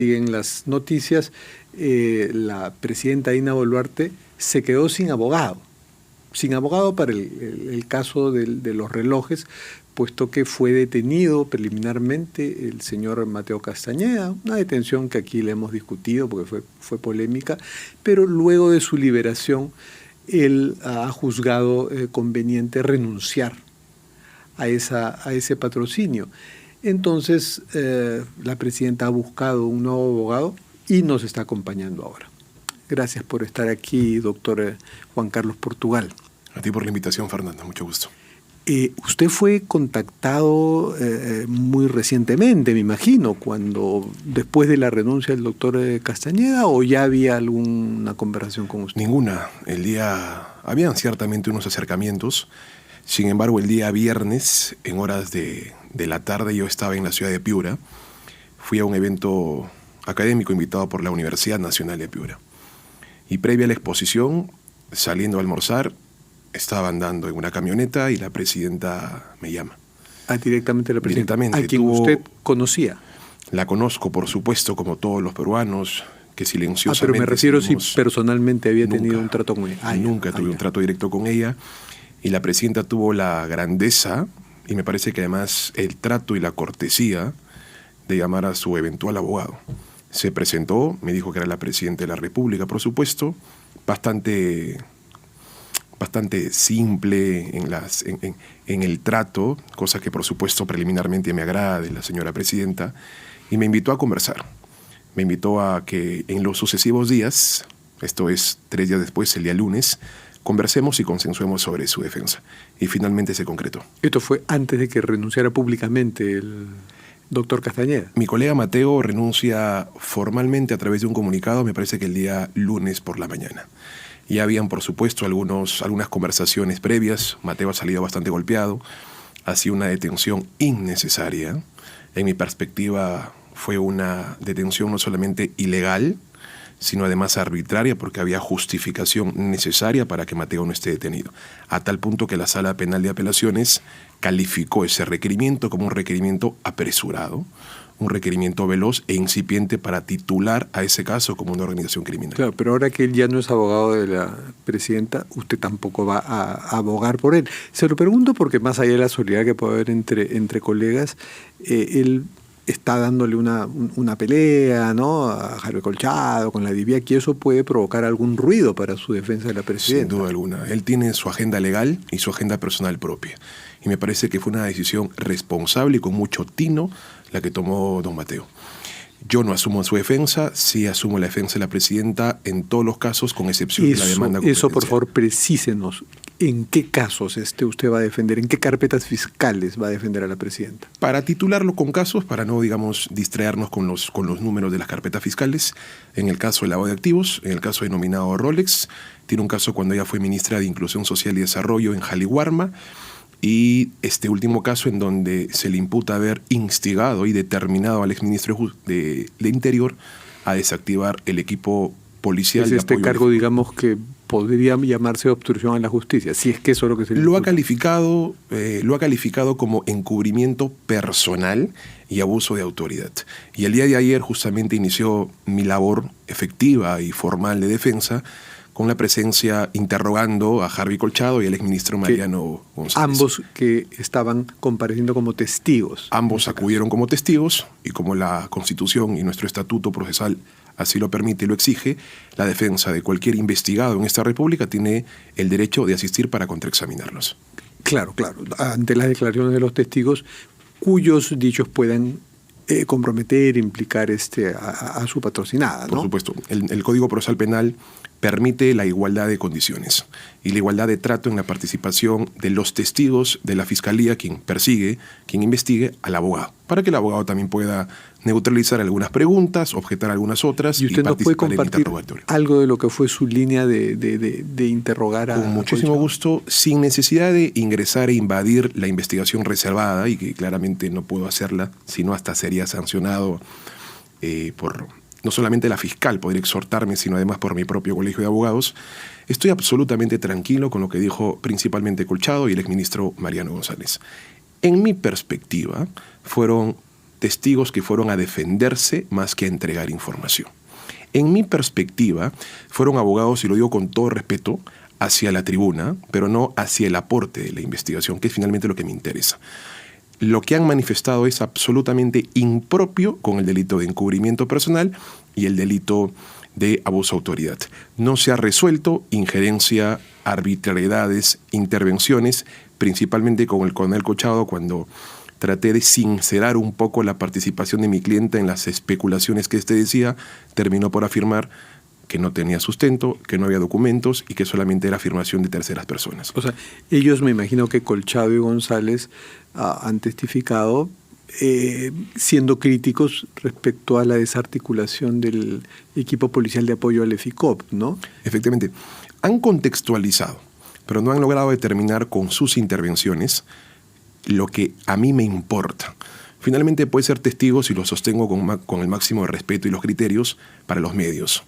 En las noticias, la presidenta Dina Boluarte se quedó sin abogado para el caso de los relojes, puesto que fue detenido preliminarmente el señor Mateo Castañeda, una detención que aquí le hemos discutido porque fue polémica, pero luego de su liberación él ha juzgado conveniente renunciar a ese patrocinio. Entonces, la presidenta ha buscado un nuevo abogado y nos está acompañando ahora. Gracias por estar aquí, doctor Juan Carlos Portugal. A ti por la invitación, Fernando. Mucho gusto. Usted fue contactado muy recientemente, me imagino, después de la renuncia del doctor Castañeda, ¿o ya había alguna conversación con usted? Ninguna. Habían ciertamente unos acercamientos. Sin embargo, el día viernes, en horas de la tarde, yo estaba en la ciudad de Piura. Fui a un evento académico invitado por la Universidad Nacional de Piura. Y previa a la exposición, saliendo a almorzar, estaba andando en una camioneta y la presidenta me llama. Directamente la presidenta. Directamente. ¿A quien usted conocía? La conozco, por supuesto, como todos los peruanos, que silenciosamente... pero me refiero si personalmente había tenido un trato con ella. Nunca tuve un trato directo con ella. Y la presidenta tuvo la grandeza, y me parece que además el trato y la cortesía, de llamar a su eventual abogado. Se presentó, me dijo que era la presidenta de la República, por supuesto, bastante simple en el trato, cosa que por supuesto preliminarmente me agrada de la señora presidenta, y me invitó a conversar. Me invitó a que en los sucesivos días, esto es 3 días después, el día lunes, conversemos y consensuemos sobre su defensa. Y finalmente se concretó. Esto fue antes de que renunciara públicamente el doctor Castañeda. Mi colega Mateo renuncia formalmente a través de un comunicado, me parece que el día lunes por la mañana. Ya habían, por supuesto, algunas conversaciones previas. Mateo ha salido bastante golpeado. Ha sido una detención innecesaria. En mi perspectiva, fue una detención no solamente ilegal, sino además arbitraria, porque había justificación necesaria para que Mateo no esté detenido. A tal punto que la Sala Penal de Apelaciones calificó ese requerimiento como un requerimiento apresurado, un requerimiento veloz e incipiente para titular a ese caso como una organización criminal. Claro, pero ahora que él ya no es abogado de la presidenta, usted tampoco va a abogar por él. Se lo pregunto porque más allá de la solidaridad que puede haber entre colegas, él está dándole una pelea, ¿no?, a Harvey Colchado con la DIVIAC, y eso puede provocar algún ruido para su defensa de la presidenta. Sin duda alguna. Él tiene su agenda legal y su agenda personal propia. Y me parece que fue una decisión responsable y con mucho tino la que tomó don Mateo. Yo no asumo su defensa, sí asumo la defensa de la presidenta en todos los casos, con excepción de la demanda competencial. Eso, por favor, precísenos. ¿En qué casos usted va a defender? ¿En qué carpetas fiscales va a defender a la presidenta? Para titularlo con casos, para no, distraernos con los números de las carpetas fiscales, en el caso del lavado de activos, en el caso denominado Rolex, tiene un caso cuando ella fue ministra de Inclusión Social y Desarrollo en Jaliwarma, y este último caso en donde se le imputa haber instigado y determinado al exministro de Interior a desactivar el equipo policial. Es este cargo, digamos, que podría llamarse obstrucción a la justicia, si es que eso es lo que se le lo ha calificado como encubrimiento personal y abuso de autoridad. Y el día de ayer justamente inició mi labor efectiva y formal de defensa, con la presencia interrogando a Harvey Colchado y al exministro Mariano González. Ambos que estaban compareciendo como testigos. Ambos acudieron como testigos, y como la Constitución y nuestro Estatuto Procesal así lo permite y lo exige, la defensa de cualquier investigado en esta República tiene el derecho de asistir para contraexaminarlos. Claro. Ante las declaraciones de los testigos, cuyos dichos puedan comprometer, implicar a su patrocinada, ¿no? Por supuesto. El Código Procesal Penal permite la igualdad de condiciones y la igualdad de trato en la participación de los testigos de la Fiscalía, quien persigue, quien investigue, al abogado, para que el abogado también pueda neutralizar algunas preguntas, objetar algunas otras y usted nos puede compartir algo de lo que fue su línea de interrogar a... Con muchísimo gusto, sin necesidad de ingresar e invadir la investigación reservada, y que claramente no puedo hacerla, sino hasta sería sancionado por... No solamente la fiscal podría exhortarme, sino además por mi propio colegio de abogados. Estoy absolutamente tranquilo con lo que dijo principalmente Colchado y el exministro Mariano González. En mi perspectiva, fueron testigos que fueron a defenderse más que a entregar información. En mi perspectiva, fueron abogados, y lo digo con todo respeto, hacia la tribuna, pero no hacia el aporte de la investigación, que es finalmente lo que me interesa. Lo que han manifestado es absolutamente impropio con el delito de encubrimiento personal y el delito de abuso de autoridad. No se ha resuelto injerencia, arbitrariedades, intervenciones, principalmente con el coronel Colchado, cuando traté de sincerar un poco la participación de mi cliente en las especulaciones que éste decía, terminó por afirmar que no tenía sustento, que no había documentos y que solamente era afirmación de terceras personas. O sea, ellos, me imagino que Colchado y González han testificado siendo críticos respecto a la desarticulación del equipo policial de apoyo al EFICOP, ¿no? Efectivamente, han contextualizado, pero no han logrado determinar con sus intervenciones lo que a mí me importa. Finalmente puede ser testigo si lo sostengo con el máximo de respeto y los criterios para los medios.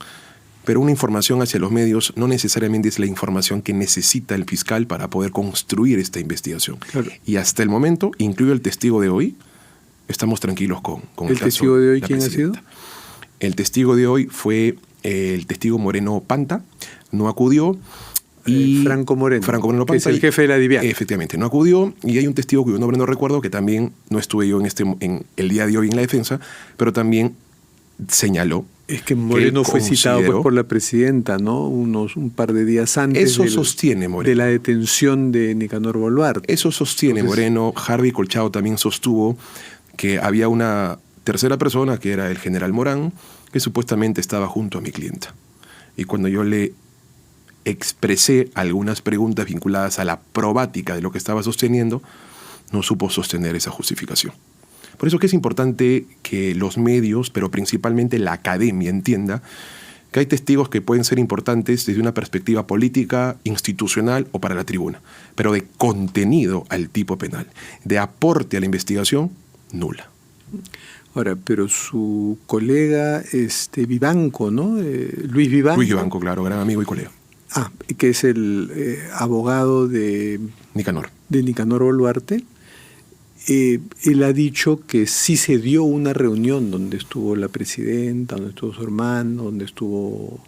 Pero una información hacia los medios no necesariamente es la información que necesita el fiscal para poder construir esta investigación. Claro. Y hasta el momento, incluido el testigo de hoy, estamos tranquilos con el caso. ¿El testigo de hoy quién ha sido? El testigo de hoy fue el testigo Moreno Panta, no acudió. Y Franco Moreno Panta, que es el jefe de la DIVIAC. Efectivamente, no acudió, y hay un testigo cuyo nombre no recuerdo, que también no estuve yo en el día de hoy en la defensa, pero también señaló. Es que Moreno fue citado pues, por la presidenta, ¿no? Un par de días antes de la detención de Nicanor Boluarte. Eso sostiene Moreno. Harvey Colchado también sostuvo que había una tercera persona, que era el general Morán, que supuestamente estaba junto a mi clienta. Y cuando yo le expresé algunas preguntas vinculadas a la probática de lo que estaba sosteniendo, no supo sostener esa justificación. Por eso que es importante que los medios, pero principalmente la academia, entienda que hay testigos que pueden ser importantes desde una perspectiva política, institucional o para la tribuna, pero de contenido al tipo penal, de aporte a la investigación, nula. Ahora, pero su colega Vivanco, ¿no? Luis Vivanco. Luis Vivanco, claro, gran amigo y colega. Que es el abogado de Nicanor Boluarte. Él ha dicho que sí se dio una reunión donde estuvo la presidenta, donde estuvo su hermano, donde estuvo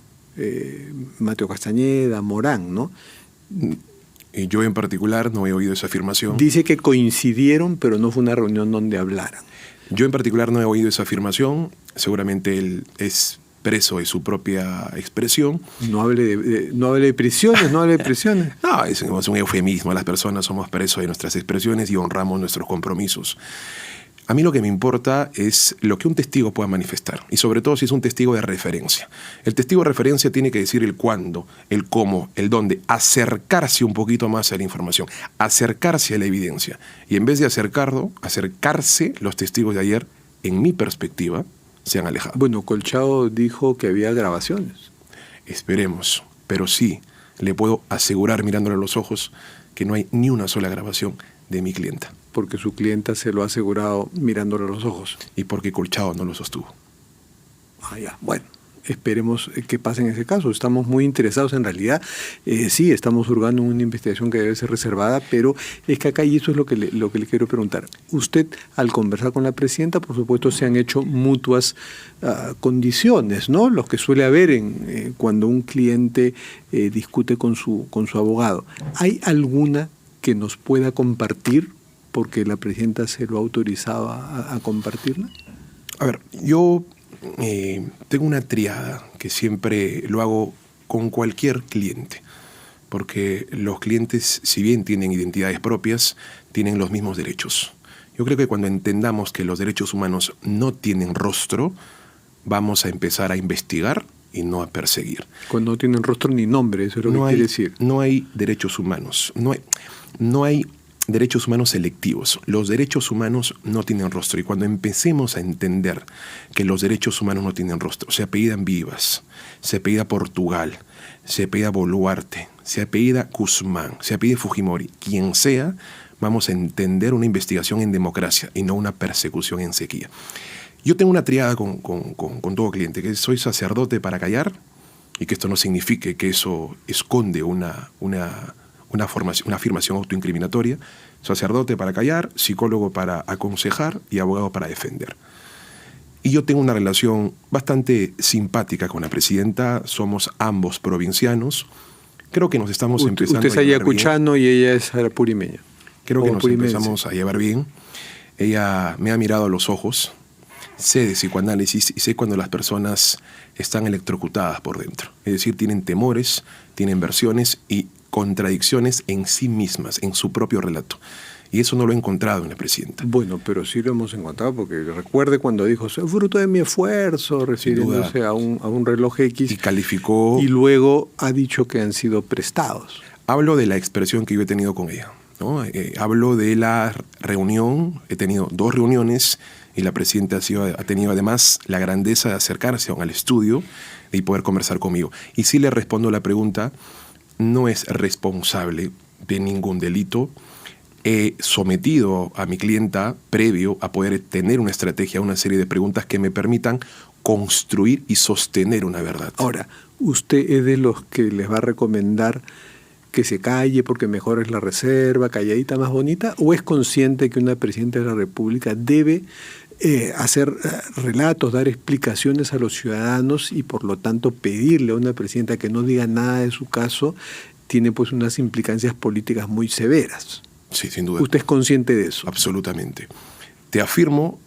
Mateo Castañeda, Morán, ¿no? Yo en particular no he oído esa afirmación. Dice que coincidieron, pero no fue una reunión donde hablaran. Yo en particular no he oído esa afirmación. Seguramente él es preso de su propia expresión. No hable de prisiones, no hable de prisiones. No, es un eufemismo. Las personas somos presos de nuestras expresiones y honramos nuestros compromisos. A mí lo que me importa es lo que un testigo pueda manifestar, y sobre todo si es un testigo de referencia. El testigo de referencia tiene que decir el cuándo, el cómo, el dónde, acercarse un poquito más a la información, acercarse a la evidencia. Y en vez de acercarse, los testigos de ayer, en mi perspectiva, se han alejado. Bueno, Colchado dijo que había grabaciones. Esperemos, pero sí, le puedo asegurar mirándole a los ojos que no hay ni una sola grabación de mi clienta. Porque su clienta se lo ha asegurado mirándole a los ojos. Y porque Colchado no lo sostuvo. Ya, bueno. Esperemos que pase en ese caso. Estamos muy interesados en realidad. Sí, estamos hurgando una investigación que debe ser reservada, pero es que acá, y eso es lo que le quiero preguntar. Usted, al conversar con la presidenta, por supuesto, se han hecho mutuas condiciones, ¿no? Los que suele haber cuando un cliente discute con su abogado. ¿Hay alguna que nos pueda compartir, porque la presidenta se lo ha autorizado a compartirla? A ver, yo tengo una triada que siempre lo hago con cualquier cliente, porque los clientes, si bien tienen identidades propias, tienen los mismos derechos. Yo creo que cuando entendamos que los derechos humanos no tienen rostro, vamos a empezar a investigar y no a perseguir. Cuando no tienen rostro ni nombre, eso es lo que quiere decir. No hay derechos humanos, no hay derechos humanos selectivos. Los derechos humanos no tienen rostro, y cuando empecemos a entender que los derechos humanos no tienen rostro, se apellidan Vivas, se apellida Portugal, se apellida Boluarte, se apellida Guzmán, se apellida Fujimori, quien sea, vamos a entender una investigación en democracia y no una persecución en sequía. Yo tengo una triada con todo cliente, que soy sacerdote para callar, y que esto no signifique que eso esconde una una afirmación autoincriminatoria: sacerdote para callar, psicólogo para aconsejar y abogado para defender. Y yo tengo una relación bastante simpática con la presidenta, somos ambos provincianos, creo que nos estamos empezando usted es ayacuchano y ella es arapurimeña. Creo que nos empezamos a llevar bien. Ella me ha mirado a los ojos, sé de psicoanálisis y sé cuando las personas están electrocutadas por dentro. Es decir, tienen temores, tienen versiones y contradicciones en sí mismas, en su propio relato. Y eso no lo he encontrado en la presidenta. Bueno, pero sí lo hemos encontrado, porque recuerde cuando dijo, soy fruto de mi esfuerzo, refiriéndose a un reloj X. Y calificó. Y luego ha dicho que han sido prestados. Hablo de la expresión que yo he tenido con ella, ¿no? Hablo de la reunión, he tenido 2 reuniones y la presidenta ha tenido además la grandeza de acercarse al estudio y poder conversar conmigo. Y sí le respondo la pregunta, no es responsable de ningún delito. He sometido a mi clienta, previo a poder tener una estrategia, una serie de preguntas que me permitan construir y sostener una verdad. Ahora, ¿usted es de los que les va a recomendar que se calle porque mejor es la reserva, calladita más bonita? ¿O es consciente que una presidenta de la República debe hacer relatos, dar explicaciones a los ciudadanos y por lo tanto pedirle a una presidenta que no diga nada de su caso tiene pues unas implicancias políticas muy severas? Sí, sin duda. ¿Usted es consciente de eso? Absolutamente. Te afirmo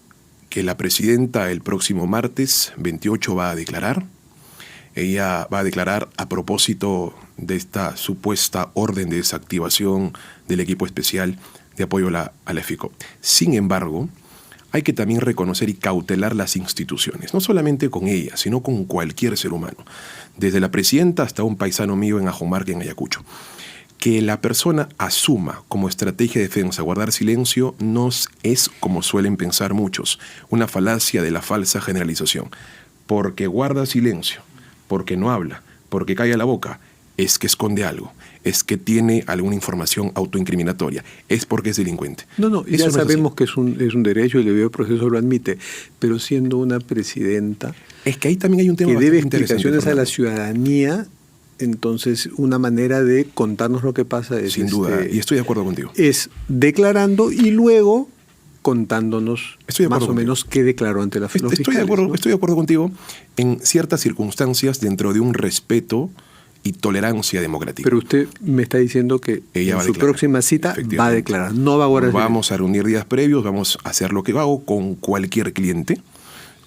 que la presidenta el próximo martes 28 va a declarar. Ella va a declarar a propósito de esta supuesta orden de desactivación del equipo especial de apoyo a la FICO. Sin embargo, hay que también reconocer y cautelar las instituciones, no solamente con ella, sino con cualquier ser humano, desde la presidenta hasta un paisano mío en Ajomarca, en Ayacucho. Que la persona asuma como estrategia de defensa guardar silencio no es, como suelen pensar muchos, una falacia de la falsa generalización. Porque guarda silencio, porque no habla, porque calla la boca, es que esconde algo, es que tiene alguna información autoincriminatoria, es porque es delincuente. No, ya sabemos que es un derecho y el debido proceso lo admite, pero siendo una presidenta es que ahí también hay un tema que debe interesante, explicaciones a la ciudadanía. Entonces, una manera de contarnos lo que pasa es... Sin duda, y estoy de acuerdo contigo. Es declarando y luego contándonos más o menos qué declaró ante la fiscalía. Estoy de acuerdo contigo en ciertas circunstancias dentro de un respeto y tolerancia democrática. Pero usted me está diciendo que ella en su próxima cita va a declarar, no va a guardar silencio. Vamos a reunir días previos, vamos a hacer lo que hago con cualquier cliente,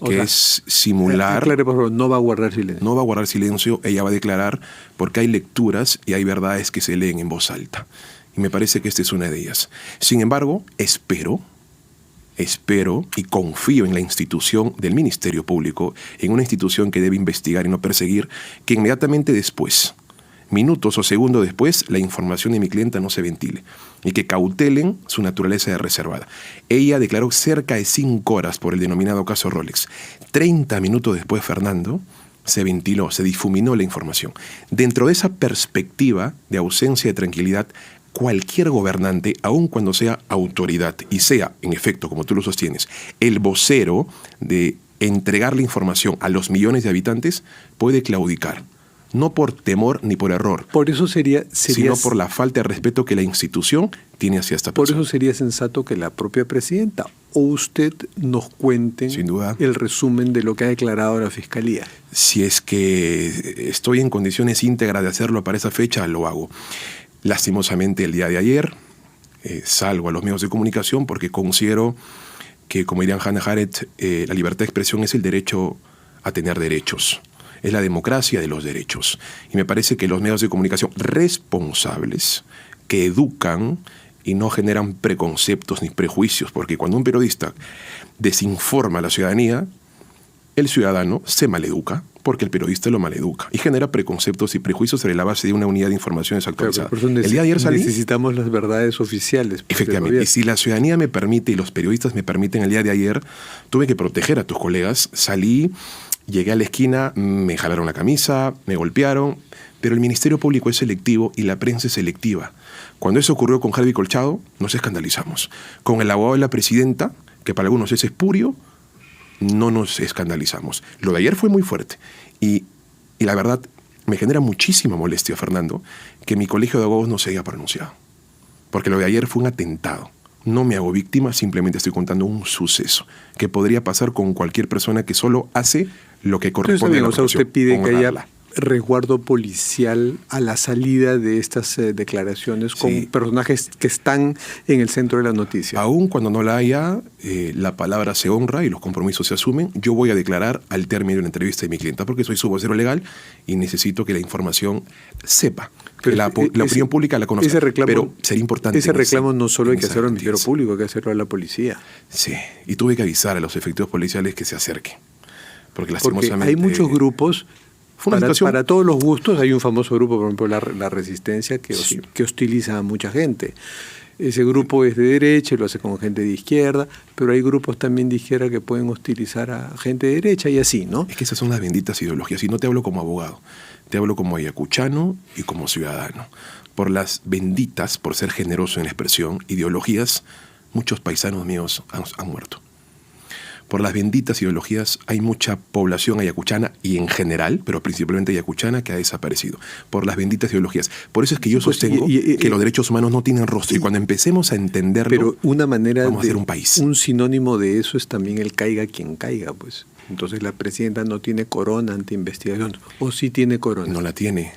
es simular... Aclare, por favor, no va a guardar silencio. No va a guardar silencio, ella va a declarar porque hay lecturas y hay verdades que se leen en voz alta. Y me parece que esta es una de ellas. Sin embargo, espero y confío en la institución del Ministerio Público, en una institución que debe investigar y no perseguir, que inmediatamente después, minutos o segundos después, la información de mi clienta no se ventile y que cautelen su naturaleza de reservada. Ella declaró cerca de 5 horas por el denominado caso Rolex. 30 minutos después, Fernando, se ventiló, se difuminó la información. Dentro de esa perspectiva de ausencia de tranquilidad, cualquier gobernante, aun cuando sea autoridad y sea, en efecto, como tú lo sostienes, el vocero de entregar la información a los millones de habitantes, puede claudicar. No por temor ni por error. Por eso sería sino por la falta de respeto que la institución tiene hacia esta persona. Por eso sería sensato que la propia presidenta o usted nos cuenten sin duda el resumen de lo que ha declarado la Fiscalía. Si es que estoy en condiciones íntegras de hacerlo para esa fecha, lo hago. Lastimosamente, el día de ayer salgo a los medios de comunicación porque considero que, como dirían Hannah Arendt, la libertad de expresión es el derecho a tener derechos. Es la democracia de los derechos. Y me parece que los medios de comunicación responsables, que educan y no generan preconceptos ni prejuicios, porque cuando un periodista desinforma a la ciudadanía, el ciudadano se maleduca, porque el periodista lo maleduca y genera preconceptos y prejuicios sobre la base de una unidad de información desactualizada. El día de ayer necesitamos las verdades oficiales. Efectivamente. Y si la ciudadanía me permite y los periodistas me permiten, el día de ayer tuve que proteger a tus colegas, salí, llegué a la esquina, me jalaron la camisa, me golpearon, pero el Ministerio Público es selectivo y la prensa es selectiva. Cuando eso ocurrió con Harvey Colchado, nos escandalizamos. Con el abogado de la presidenta, que para algunos es espurio, no nos escandalizamos. Lo de ayer fue muy fuerte y la verdad me genera muchísima molestia, Fernando, que mi colegio de abogados no se haya pronunciado. Porque lo de ayer fue un atentado. No me hago víctima, simplemente estoy contando un suceso que podría pasar con cualquier persona que solo hace lo que corresponde a la profesión. Usted pide que haya resguardo policial a la salida de estas declaraciones con personajes que están en el centro de la noticia. Aún cuando no la haya, la palabra se honra y los compromisos se asumen. Yo voy a declarar al término de una entrevista de mi clienta porque soy su vocero legal y necesito que la información sepa. Que la opinión pública la conozca. Pero sería importante. Ese reclamo no solo hay que hacerlo al Ministerio Público, hay que hacerlo a la policía. Sí, y tuve que avisar a los efectivos policiales que se acerquen. Porque lastimosamente hay muchos grupos. Para todos los gustos. Hay un famoso grupo, por ejemplo, la Resistencia, que hostiliza a mucha gente. Ese grupo es de derecha y lo hace con gente de izquierda, pero hay grupos también de izquierda que pueden hostilizar a gente de derecha y así, ¿no? Es que esas son las benditas ideologías. Y no te hablo como abogado, te hablo como ayacuchano y como ciudadano. Por las benditas, por ser generoso en la expresión, ideologías, muchos paisanos míos han muerto. Por las benditas ideologías hay mucha población ayacuchana y en general, pero principalmente ayacuchana, que ha desaparecido. Por las benditas ideologías. Por eso es que yo sostengo que los derechos humanos no tienen rostro. Y cuando empecemos a entenderlo, pero una manera vamos a hacer un país. Un sinónimo de eso es también el caiga quien caiga, pues. Entonces la presidenta no tiene corona ante investigación. ¿O sí tiene corona? No la tiene.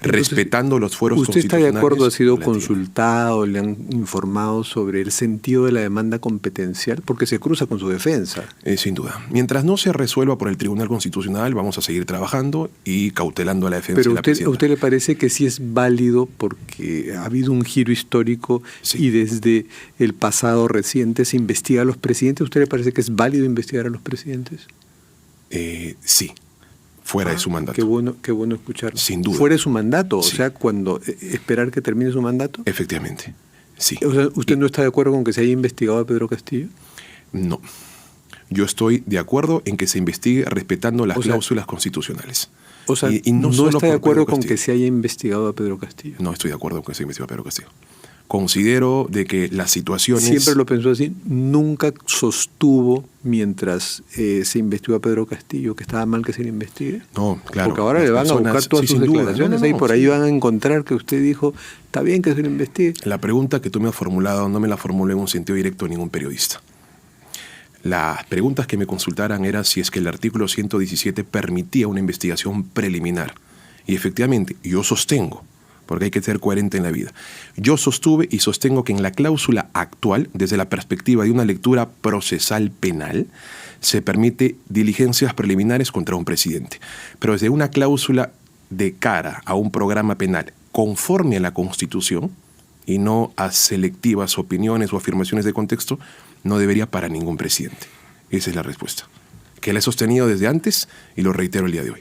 Respetando los fueros constitucionales. ¿Usted está de acuerdo? ¿Ha sido consultado? ¿Le han informado sobre el sentido de la demanda competencial? Porque se cruza con su defensa. Sin duda. Mientras no se resuelva por el Tribunal Constitucional, vamos a seguir trabajando y cautelando a la defensa de la presidenta. ¿A usted le parece que sí es válido porque ha habido un giro histórico y desde el pasado reciente se investiga a los presidentes? ¿A usted le parece que es válido investigar a los presidentes? Sí. Fuera de su mandato. Qué bueno escucharlo. Sin duda. Fuera de su mandato, o sea, cuando esperar que termine su mandato. Efectivamente, sí. O sea, ¿usted no está de acuerdo con que se haya investigado a Pedro Castillo? No. Yo estoy de acuerdo en que se investigue respetando las cláusulas constitucionales. O sea, y no está de acuerdo con que se haya investigado a Pedro Castillo. No estoy de acuerdo con que se investigue a Pedro Castillo. Considero de que las situaciones... Siempre lo pensó así. Nunca sostuvo, mientras se investigó a Pedro Castillo, que estaba mal que se le investigue. No, claro. Porque ahora le van a buscar todas sus declaraciones. Ahí van a encontrar que usted dijo, está bien que se le investigue. La pregunta que tú me has formulado no me la formulé en un sentido directo a ningún periodista. Las preguntas que me consultaran eran si es que el artículo 117 permitía una investigación preliminar. Y efectivamente, yo sostengo, porque hay que ser coherente en la vida. Yo sostuve y sostengo que en la cláusula actual, desde la perspectiva de una lectura procesal penal, se permite diligencias preliminares contra un presidente. Pero desde una cláusula de cara a un programa penal conforme a la Constitución y no a selectivas opiniones o afirmaciones de contexto, no debería para ningún presidente. Esa es la respuesta, que la he sostenido desde antes y lo reitero el día de hoy.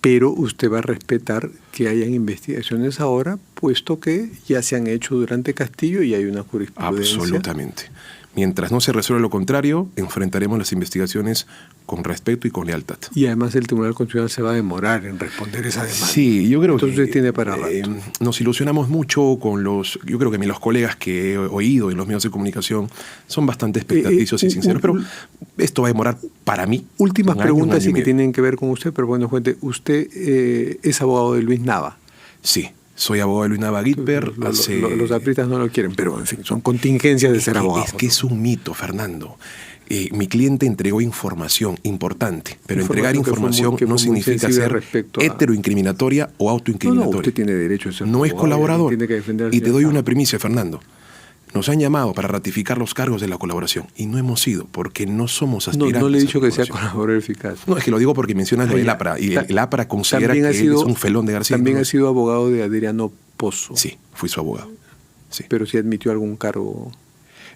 Pero usted va a respetar que hayan investigaciones ahora, puesto que ya se han hecho durante Castillo y hay una jurisprudencia. Absolutamente. Mientras no se resuelva lo contrario, enfrentaremos las investigaciones con respeto y con lealtad. Y además el Tribunal Constitucional se va a demorar en responder esa demanda. Sí, yo creo Entonces tiene para rato. Nos ilusionamos mucho con yo creo que los colegas que he oído en los medios de comunicación son bastante expectativos y sinceros, pero esto va a demorar para mí. Últimas preguntas y que tienen que ver con usted, pero bueno, cuente, usted es abogado de Luis Nava. Sí. Soy abogado de Luis Nava Gitberg. Los apristas no lo quieren, pero en fin, son contingencias de ser abogado. Es que es un mito, Fernando. Mi cliente entregó información importante, pero entregar información no significa ser heteroincriminatoria o autoincriminatoria. No, usted tiene derecho a ser no es colaborador. Tiene que y te doy una primicia, Fernando. Nos han llamado para ratificar los cargos de la colaboración y no hemos ido porque no somos aspirantes. No le he dicho que sea colaborador eficaz. No, es que lo digo porque mencionas lo del APRA y el APRA considera que él es un felón de García. También ha sido abogado de Adriano Pozo. Sí, fui su abogado. Sí. Pero sí admitió algún cargo.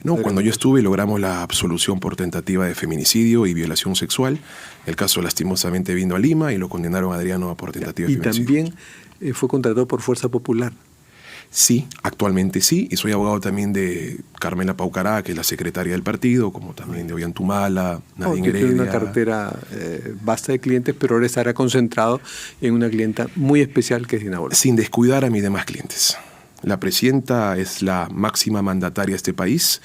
No, cuando yo estuve logramos la absolución por tentativa de feminicidio y violación sexual. El caso lastimosamente vino a Lima y lo condenaron a Adriano por tentativa de feminicidio. Y también fue contratado por Fuerza Popular. Sí, actualmente sí, y soy abogado también de Carmela Paucará, que es la secretaria del partido, como también de Ollantumala, Nadine Heredia. Tiene una cartera vasta de clientes, pero ahora estará concentrado en una clienta muy especial que es Dina Boluarte. Sin descuidar a mis demás clientes. La presidenta es la máxima mandataria de este país,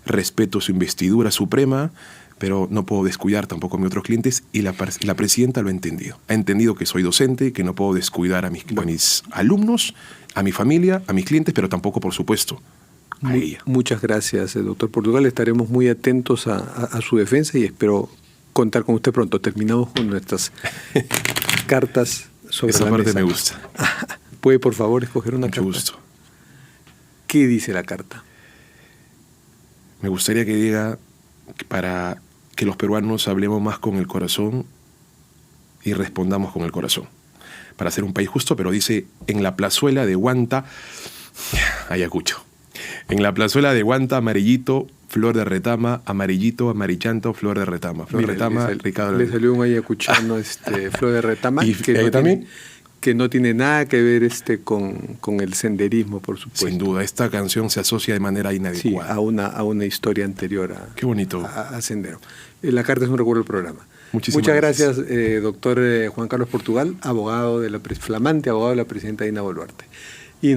respeto su investidura suprema, pero no puedo descuidar tampoco a mis otros clientes, y la presidenta lo ha entendido. Ha entendido que soy docente, que no puedo descuidar a mis alumnos, a mi familia, a mis clientes, pero tampoco, por supuesto, a ella. Muchas gracias, doctor Portugal. Estaremos muy atentos a su defensa y espero contar con usted pronto. Terminamos con nuestras cartas sobre esa la parte mesa. me gusta. ¿Puede, por favor, escoger una carta? Mucho gusto. ¿Qué dice la carta? Me gustaría que diga que para que los peruanos hablemos más con el corazón y respondamos con el corazón. Para ser un país justo, pero dice, en la plazuela de Huanta, Ayacucho. En la plazuela de Huanta, amarillito, flor de retama, amarillito, amarillento, flor de retama. Flor de retama, Ricardo. Le salió un ayacuchano, flor de retama. ¿Y que no también? Que no tiene nada que ver con el senderismo, por supuesto. Sin duda, esta canción se asocia de manera inadecuada. Sí, a una historia anterior Qué bonito. a Sendero. La carta es un recuerdo del programa. Muchas gracias, doctor Juan Carlos Portugal, flamante abogado de la presidenta Dina Boluarte. Y